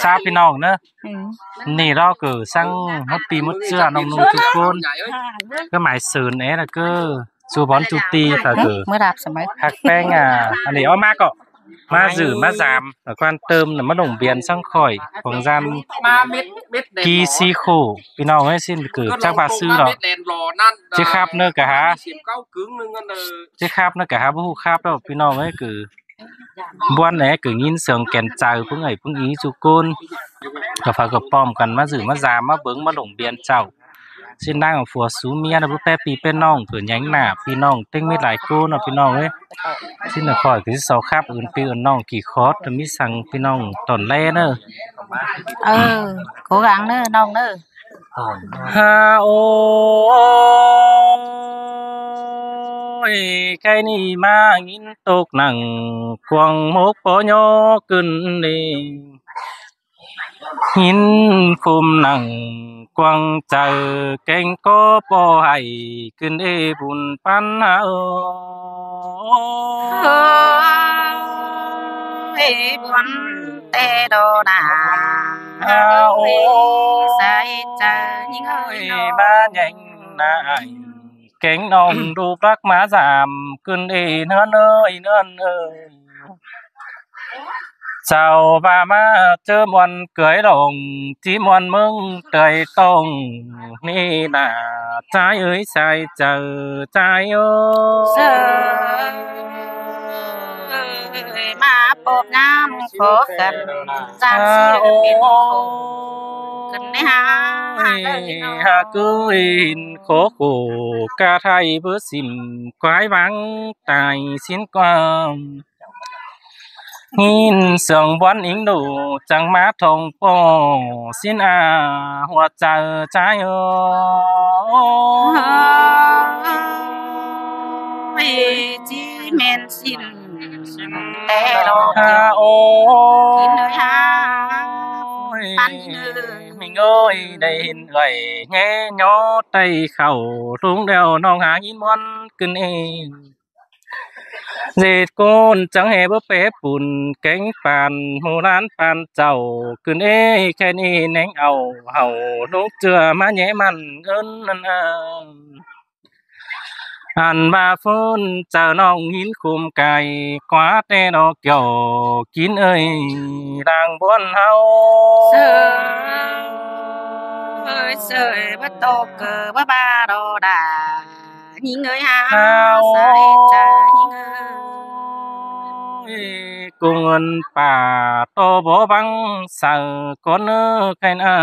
ทราบพี่น้องเนอะนี่เราคือสั่งมดปีมดเสื้อน้องนุ่งทุกคนก็หมายสื่อเนี่ยนะก็สูบอนจุตีแต่คือเมื่อรับสมัยหักแป้งอันนี้เอามาก็มาสื่อมา3แล้วก็เติมน่ะมาดงเบียนสังข่อยของจันมาเม็ดกีซีโคพี่น้องเอ้ยสิ้นคือจักบาซื้อดอกสิครับเนอะกะหาสิครับเนอะกะหาบ่ฮู้ครับดอกพี่น้องเอ้ยคือบ่วนแหนคือยินเสียงแก่นใจเพิ่งไอ้เพิ่งอีสุกนก็พากับป้อมกันมาสื่อมาซามมาเบิ่งมาดงเบียนเจ้าสินางของผัวสูเมียน่ะบ่แปปีเป็นน้องเพิ่นหยังหน้าพี่น้องเต็งมีหลายโกเนาะพี่น้องเอ้ยสิน่ะข่อยคือสิเซาครับอื่นพี่อื่นน้องกี่คอร์สมีสั่งพี่น้องตอนแลเด้อcố gắngเด้อน้องเด้อฮาโอยใครนี่มายินตกหนังกวางมกปอยอขึ้นนี่หินคุมหนังกวางเจอแกงก็ปอให้ขึ้นบุญปันบุญเตโดนาใส่ใจยิ่งเอ้ยบ้านใหญ่นายแกงนองดูรักหมา3ขึ้นเนื้อเอ้ยเจ้าบ่ามาเจอมวนเกยลงที่มวนมึงเตยตรงนี่น่ะใจเอ้ยใจเจอใจโอ้มาปบน้ำขอกันจานศิลปินกันในหากุยโคโคกะไทยเบ่สิมควายหวังตายสิ้นความหินเสียงบอนอิงดูจังมาทองปอสินหัวใจใจจีเมนสินแต่ดอกกินเลยปันมิงเอ้ยได้เห็นไหลแง่ยอไตเข้ารุงเดียวน้องหายินมวนขึ้นเองเจ็ดโกนจังแห่บ่เป๊ะปุ่นแกงปานโหร้านปานเจ้าขึ้นแค่นี้แหนงเอาเฮาลูกเจือมาแย่มันเงินนั่นอันบ่าฟื้นเจ้าน้องหินคุมไก่กว่าแต่ดอกเกี่ยวกินเอ้ยดังบนเฮาเสยบ่ตกเกอบ่บาดอดายิงเอ้ยหาใส่ใจยิงกุ้งเงินป่าโตบ่บังเสือก้นไข่น้ำ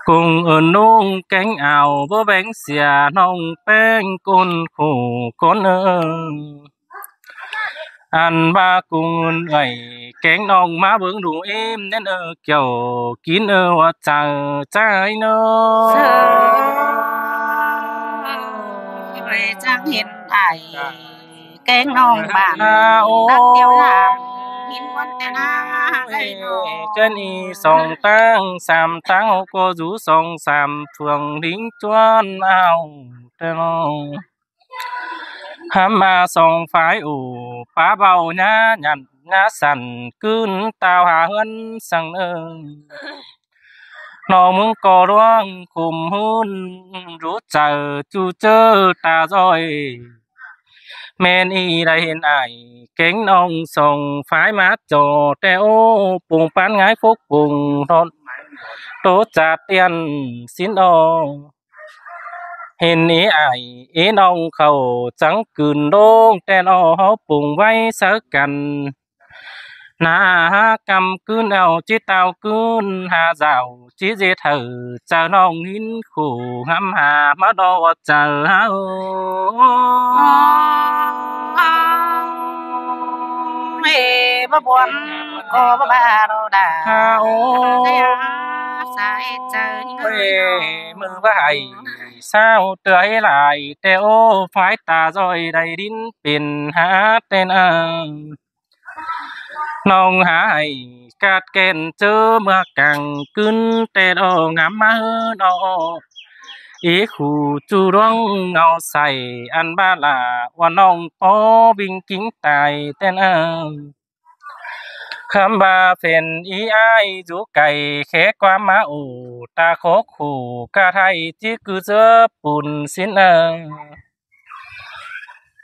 กุ้งนุ่งแกงอ่าวบ่แบ่งเสียน้องแป้งก้นคู่ก้นอันบ่ากุ้งเอ้ยแกงน้องมาเบิ่งดูเอ็มแน่นเกี่ยวกินว่าใจใจเนาะจังเห็นไอ้แกงน้องบ้านรักเดียวหางหินวันแต่นาไอ้น้องเจนี่2ตั้ง3ตั้งก็อยู่2 3เฟืองลิงจวนเอาแต่น้องหามา2ฝ่ายป้าเบาหน้าหยันหน้าสั่นกึ้นตาวหาเฮือนสั่งน้องมึงก็ร้องคุมหุ้นรู้เจอจูเจอตาจ้อยแม่นอีได้เห็นไอ้เก่งน้องส่งฝ่ายมาจอแต่โอ้ปุงปานงายฟกปุงทนโตจัดเตียนสินอเห็นอีไอ้น้องเขาจังกึนโดงแต่น้อเฮาปุงไว้สักกันนากำคืนเอาจิตเอาคืนหาเจ้าจิเจเธอเจ้าน้องหินคู่งำหามาดอเจอเฮาบ่บ่วนก็บ่บาดอดาใส่ใจมือบ่ให้เศร้าเตื้อยหลายแต่โอ้ฝ่ายตาจ้อยได้ดินเป็นหาแต่น้องหายกาดแก่นเจอเมื่อกังกึ้นแต่ดองามมาดออีคู่จูร้องเงาใส่อันบ้าล่ะว่าน้องพอบิงกิ้งตายแต่ คำว่าเป็นอีอ้ายอยู่ไกลแค่ความมาอูตาโคขู่กะไทยที่คือเจอปุ่นสิน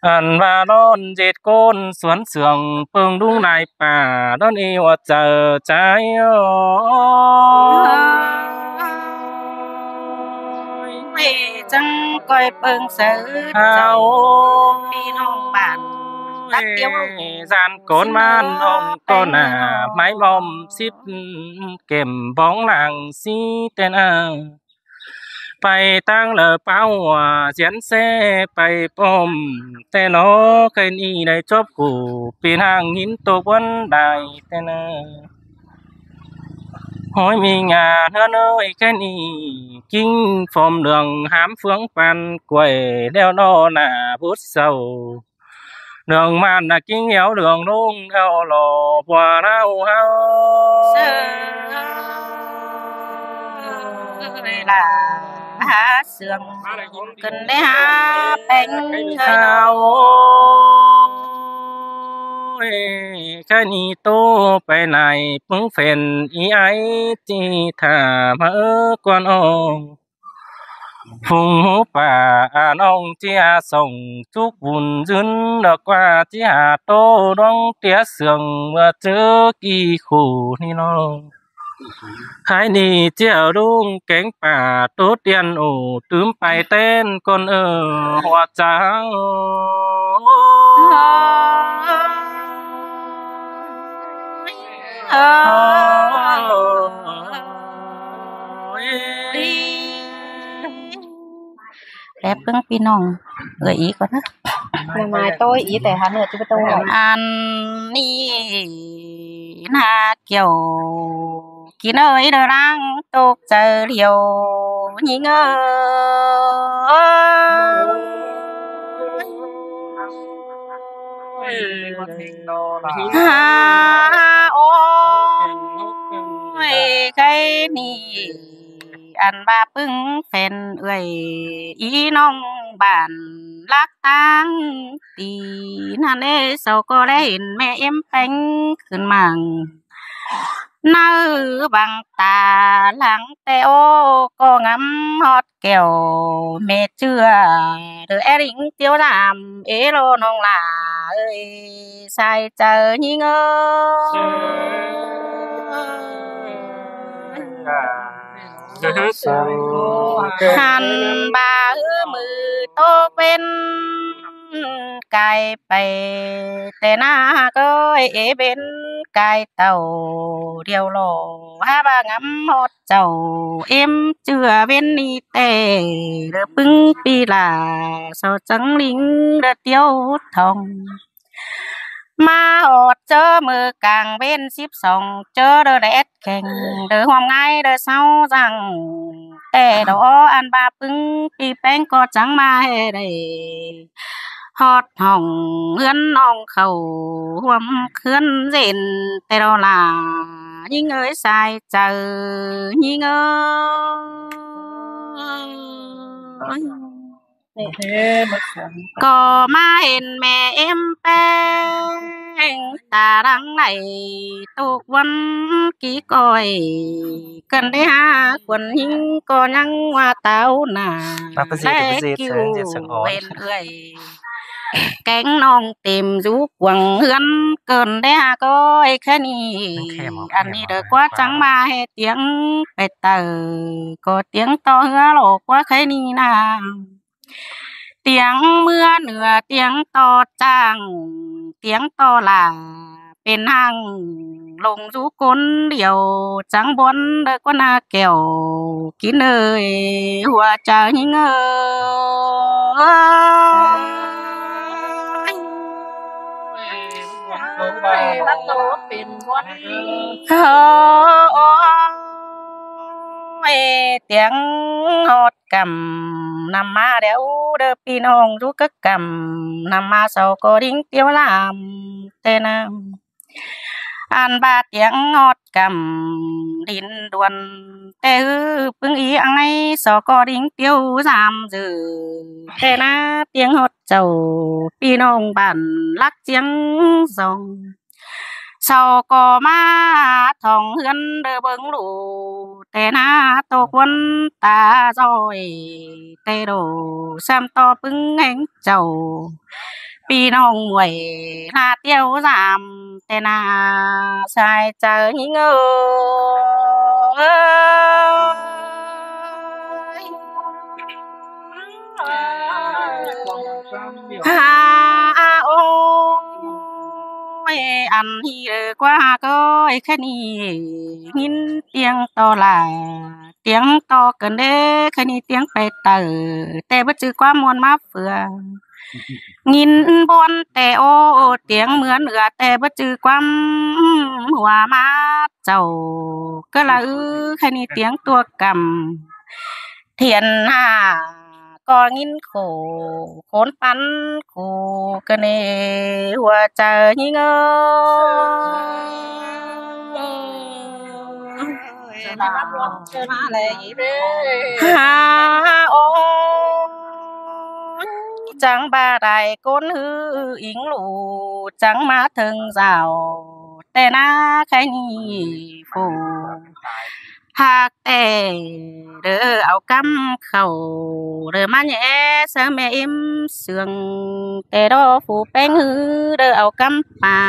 อันว่านอนเจ็ดโกนสวนเสืองเปิงดุงนายป่าดอนอีว่าเจอใจไม่จังก้อยเปิงเสือเจ้าพี่น้องบ้านตักเดียวจานโกนมานองก็หน้าไม้บอมสิบเก็มบ้องหลังสีเต้นไปตั้งเลอเป้าเจียนเซไปปมแต่นอเคยนี่ได้จบกูปีนางหินตกวันได้แต่นะหอยมีงาเนื้อเนยแค่นี้กิ้งฟอมเหลืองหามเฟืองปันกล้วยแล้วนอหน้าพุทธเศร้าเรื่องมันน่ะกิ้งเหี่ยวเรื่องลุงเอาหล่อบ่เราเฮาเวลาหาเสื่องขึ้นได้หาแป้งเฮาแค่นี้โตไปไหนปึ้งเฟ้นอีไอจีถ้ามาก่อนอฟุงหูป่าน้องเจียส่งทุกวุ่นยืนดอกว่าเจียโตร้องเตียเสื่องว่าเจอกี่คู่นี่น้องหายนี่เจียวรุ่งแกงป่าตุ๊ดเตียนโอตื้มไปเต้นคนหัวจังแลเพิ่งพี่น้องอีก่อนนะมาโต้อีแต่หาเนื้อที่บ่โต้อันนี้นาเกี่ยวกินเอ้ยเด้อรังตกเจอเดียวยิงโอ้ยใครนี่อันว่าปึ้งแฟนเอ้ยอีน้องบ้านรักตังตีนั่นเด้เซาก็ได้เห็นแม่เอ็มแป้งขึ้นมังน้าบังตาหลังแต่โอก็งำฮอดแก้วแม่เชื่อเด้อแอริงเตียวลามเอโลน้องหลาเอ้ยใส่เจอยิงหันบ่ามือโตเป็นกายไปแต่หน้าก็เอเป็นกายเต่าเดียวหล่อหาบางำหมดเจ้าเอ็มเจือเว้นนี่แต่เด้อปึ้งปีลาเศร้าจังลิงเด้อเตียวทองมาอดเจอมือกลางเว้น12เจอเด้อแดดแข็งเด้อความง่ายเด้อเศร้าจังแต่ดออันบาปึ้งปีแป้งก็จังมาให้ได้ฮอดห้องเฮือนน้องเข้าห่วมเคลื่อนเล่นแต่ดอลายิงเอ้ยสายเจอยิงก็มาเห็นแม่เอ็มแป้งตาดังไหลทุกวันกี่ก้อยกันได้หาคนหิงก็ยังว่าเต้าหน้าแต่กิ้วเว้นเอ้ยแกงน้องเต็มอยู่กวงเฮือนเกินได้หาก้อยแค่นี้อันนี้เด้อกว่าจังมาให้เตียงไปเตอก็เตียงต่อเฮือโลกว่าแค่นี้นะเตียงเมื่อเหนือเตียงต่อจ้างเตียงต่อลาเป็นหังลงสู่คนเดียวจังบนเด้อกว่านาแก้วกินเอ้ยหัวใจหิงรักโตเป็นวันเตียงฮอดกำนำมาเดี๋ยวเด้อพี่น้องรู้ก็กำนำมาเศร้าก็ดิ้งเตียวลามแต่น้ำอันบาเตียงฮอดกำดินดวนแต่ปึ้งอีอังไงเศร้าก็ดิ้งเตียวสามจือแต่นะเตียงฮอดเจ้าพี่น้องบ้านรักเจียงสอง เศร้าก็มาท่องเฮือนเด้อเบิ่งลูแต่หน้าตกวันตาจ้อยแต่โดซ้ำต่อปึงแห่งเจ้าพี่น้องมวยลาเตียวสามแต่หน้าชายเจอหิงโอ้ยอันที่กว่าก็แค่นี้ยินเตียงต่อหลาเตียงต่อกันเด้แค่นี้เตียงไปเตอแต่บ่จือความมวลมาเฟือยินบนแต่โอ้เตียงเหมือนแต่บ่จือความหัวมาเจ้าก็ละแค่นี้เตียงตัวกำเทียนหน้าก็งินโขโคนปันโขกะเนหัวใจยิงเชิญมาเลยเด้โอ้จังบ่าได้ก้นหืออิงลูจังมาถึงเจ้าแต่หน้าใครนี่ฟูหากแต่เด้อเอากำเข้าเด้อมาแย่เสแม่อิ่มเสืองแต่ดอผู้แป้งหือเด้อเอากำป่า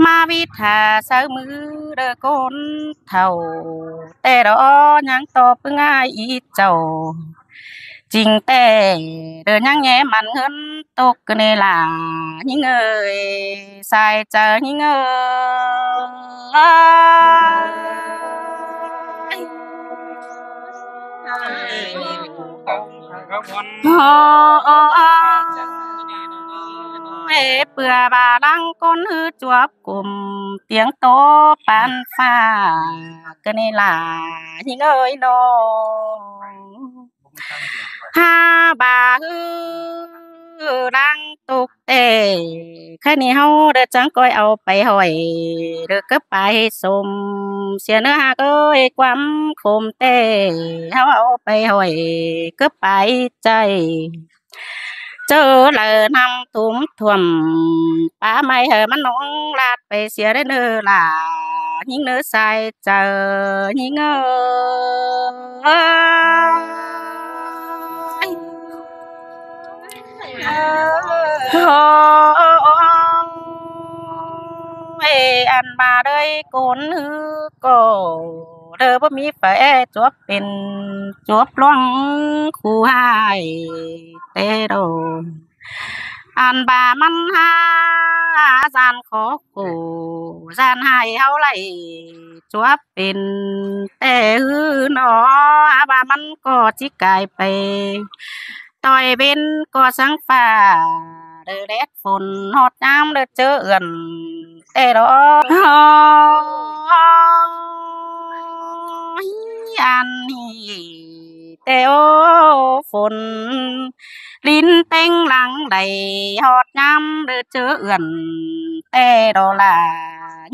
มาวิทาเสมือเด้อก้นเท่าแต่ดอยังตอบง่ายอีเจ้าจริงแต่เด้อยังแย่มันเงินตกในหลายิงเอ้ยสายเจอยิงเอ้เปื่อบาลังก้นหือจวบกลุ่มเตียงโตปานฟ้าก็ในหลายิงเอ้ยน้องหาบาดังตุกเตแค่นี้เฮาเด้อจังก้อยเอาไปห้อยเด้อก็ไปสมเสียเนื้อหาก้อยความคมเตเฮาเอาไปห้อยก็ไปใจเจอเลยนำทุ่มท่วมป้าไม่เหอมันน้องลาดไปเสียได้เนื้อล่ะยิงเนื้อใส่เจอยิงอันมาได้ก้นหือก็เด้อบ่มีไฟจวบเป็นจวบล่วงคู่หายแต่โดอันบามันหาจานขอกูจานให้เฮาไหลจวบเป็นแต่หือหนอบามันก็สิกลายไปต่อยเป็นก็สังฟ้าเด้อแดดฝนฮอดยามเด้อเจอเอื้อนแต่ดอกอันนี้แต่โอ้ฝนลิ้นเต็งหลังใดฮอดยามเด้อเจอเอื้อนแต่ดอกล่ะ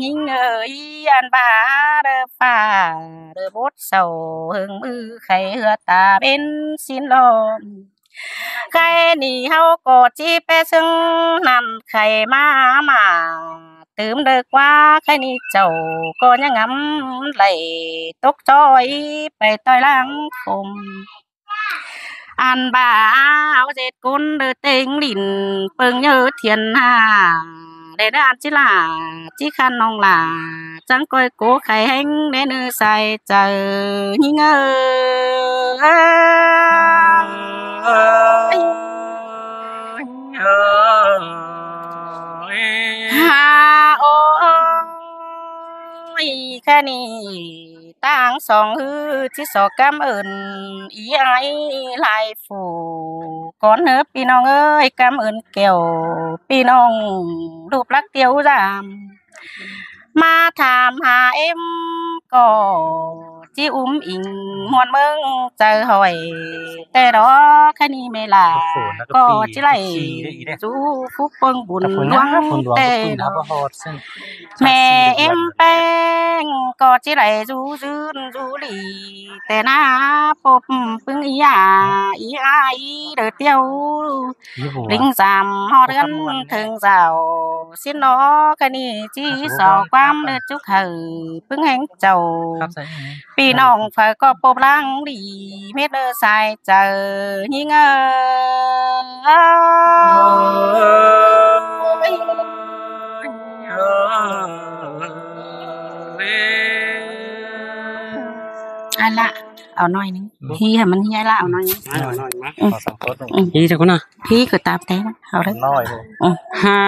ยิงเอ้ยอันบาเด้อฟ้าเด้อบดเศร้าหึงมือไข่เหือตาเป็นสินลมไข่นี่เฮาก็จิไปซึ่งนั่นไข่มาตื่มเด้อกว่าไข่นี่เจ้าก็ยังงำไหลตกจอยไปต่อยหลังคมอันบ่าเอาเจ็ดกุนเด้อเต็งลิ้นเปิงเยอะเทียนหาได้ด้านจิลาจิคันน้องหลาจังก้อยโกไข่แห้งแน่เนื้อใส่เจอยิงโอ้ยแค่นี้ตั้งสองฮือที่สอกกำเอิญอีไอลายฝูก่อนเนื้อพี่น้องเอ้ยกำเอิญเกี่ยวพี่น้องรูปลักเตียวรามมาถามหาเอ็มก็จิอิงหวนเมืองเจอหอยแต่ดอกแค่นี้ไม่ลาก็จิไหลจูฟุกเปิงบุญดวงแต่ดอกแม่เอ็มแป้ง ก็chỉ lại rú rươn rú lìแต่หน้าปบปึ้งอีอีเดือดเตียวลิงสามหอเดือนถึงเสาสิ้นล้อคันนี้จีสอความเดือดจุกหือปึ้งแห่งเจ้าปีน้องฝ่ายก็ปบล้างดีเม็ดเดือดใส่เจอยิงอันละเอาหน่อยนึงพี่ให้มันให้ละเอาหน่อยนึงขอสัมภาษณ์ พี่จะคนน่ะพี่ก็ตามแต่เอาได้น้อยเลยฮา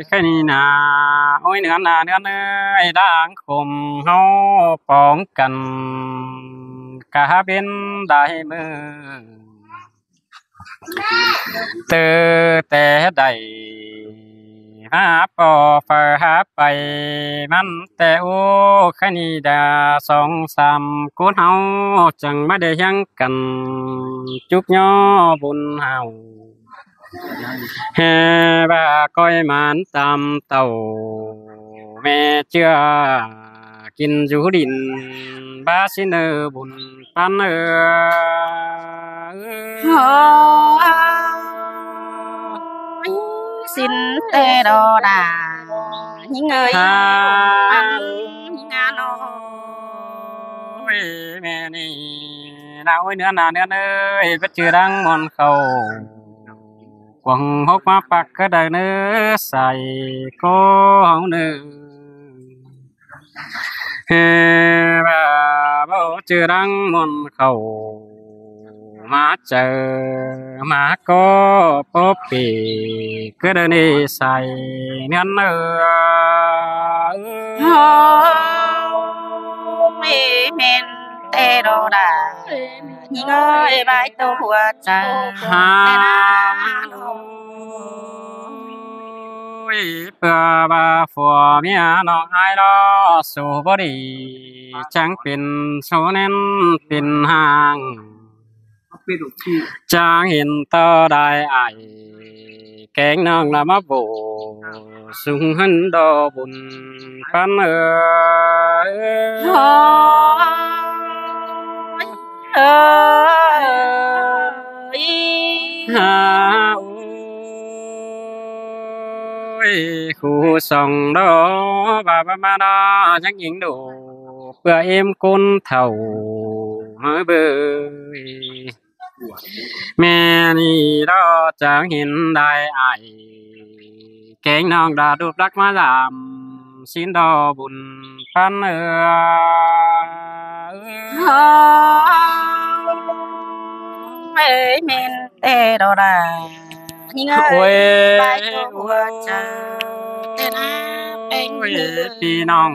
แค่นี้นะโอ้ยเนื้อนาเนื้อเนื้อด่างคมเฮาป้องกันกะเป็นได้มือเตอแต่ใดหาปอฝาหาไปมันแต่โอ้แค่นี้ดาสองสามกูเฮาจังมาได้ยังกันจุกย่อบุญเฮาแห่บ่าก้อยมันตามเต่าแม่เชื่อกินอยู่ดินบ้าสิเนอบุญปันxin tê đô đà những người ăn những ăn ôi mẹ nì nào ơi nữa nà nữa ơi bắt chưa đang mòn khẩu quăng hốc má bạc cái đời nữa xài có hỏng nữa bà bao chưa đang mòn khẩu má chờ má có bóp bì cứ đơn đi xài ngắn mê men tê đô đà những ơi bài tô hùa chờ bữa bà phùa mía nó ai đó số body chẳng pin số nên pin hàng chẳng hiện tơ đại ai kén nong là má bồ sung hân đo buồn pan khu sòng đó bà đó chắc những đồ bữa em côn thầu mới bơi mẹ ni đó chẳng hiện đại ai kén nong đã đục đắc má làm xin đo buồn pan mê men tê đô đà những ơi bài tô hùa chờ tê na bènพี่น้อง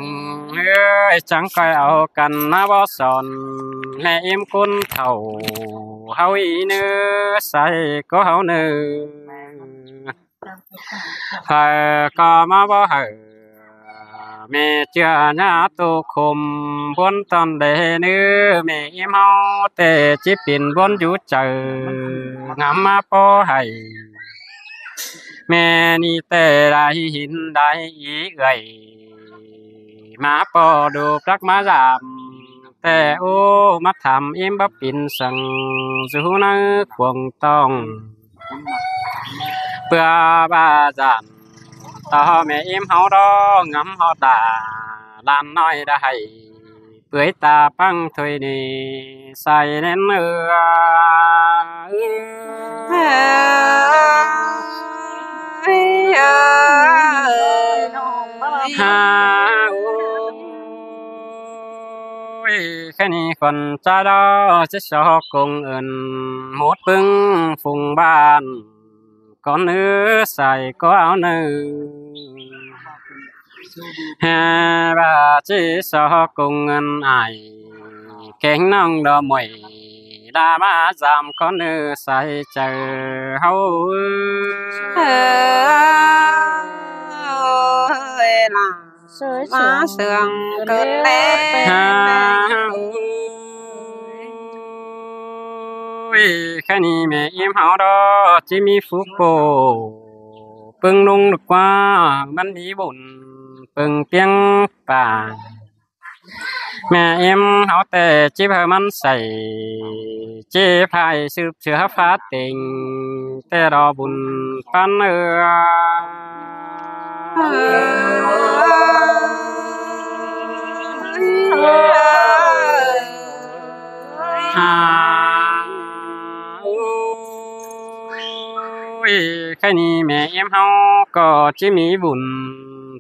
เอ้ยจังก้อยเอากันนะบ่สอนแม่เอ็มคนเฒ่าเฮาอีเนื้อใส่ก็เฮาเนื้อใครก็มาบ่ให้แม่เจ้าหน้าตุคมบนตอนเดเนื้อแม่เอ็มเฮาแต่จิเป็นบนอยู่เจองามมาบ่ให้แม่นี่แต่ได้หินได้อีเอ่ยมาปอดูรักมาจามแต่โอ้มาทำเอ็มบับปินสังสู่นักควงต้องเพื่อบาจันต่อแม่เอ็มเฮาดองงำเฮาตาลานน้อยได้เปื่อยตาปังถอยนี่ใส่เน้นเนื้อฮาแค่นี้คนจะรอจะชอบคงเอินหมดปึ้งฟุงบ้านก่อนเนื้อใส่ก็เอาเนื้อฮาบาจีชอบคงเอินไอแกงน้องดอมวยดามาจามก่อนเนื้อใส่เจอเฮาmá sườn cơn lêแค่นี้แม่เอ็มเฮาดอจิมีฟุกโก pưng nung được qua bắn ý bổn pưng tiếng bà mẹ em họ tề chỉ phải mắn sảy chỉ phải sự chữa phát tình tề đỏ buồn pan cái này mẹ em hao có chỉ mỹ buồn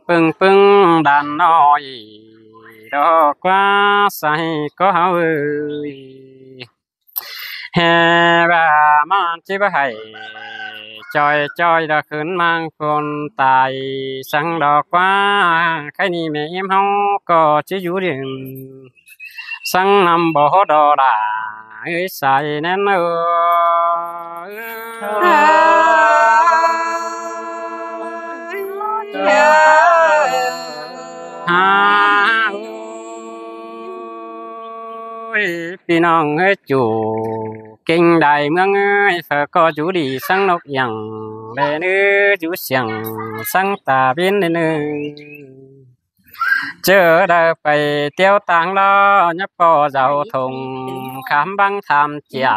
pưng pưng đàn nói đó quá say có hao ơi hè bà mang chỉ bà hay chơi chơi đã khấn mang con tài sáng đó quá cái này mẹ em hao có chỉ vũ điện sáng năm bỏ đồ đà ơi say nênพี่น้องเอ้ยจู่เก่งได้เมืองเอ้ยฝากก็จู่ดีสังนกอย่างเบนื้อจู่เสียงสังตาบินเนื้อเจอได้ไปเที่ยวต่างล้อยับก็เจ้าทงขามบังทำจ่า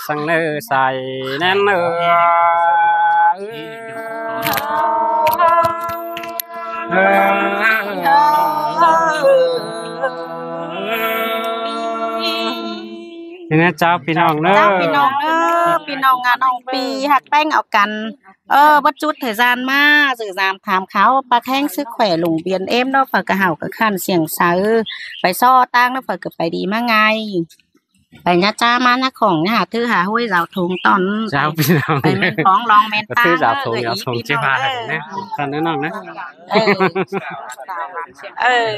สังเนื้อใส่แน่นเนื้อเจ้าพี่น้องเนอะ เจ้าพี่น้องพี่น้องงานน้องปีหักแป้งเอากันบัดจุดthời gian mà dự giảm thám khảo bạc heng sức khỏe lùng biển em đó phải cả hảo cả khăn xiềng sáo phải so tang nó phải cực phải đi mà ngay phải nhá cha mà nháของnhá thư hà hôi rào thùng tòn เจ้าพี่น้อง phải men phóng lòng men ก็ ta คือราวทงราวทงใช่ไหมเนี่ยตอนนั้นน้องนะ เออ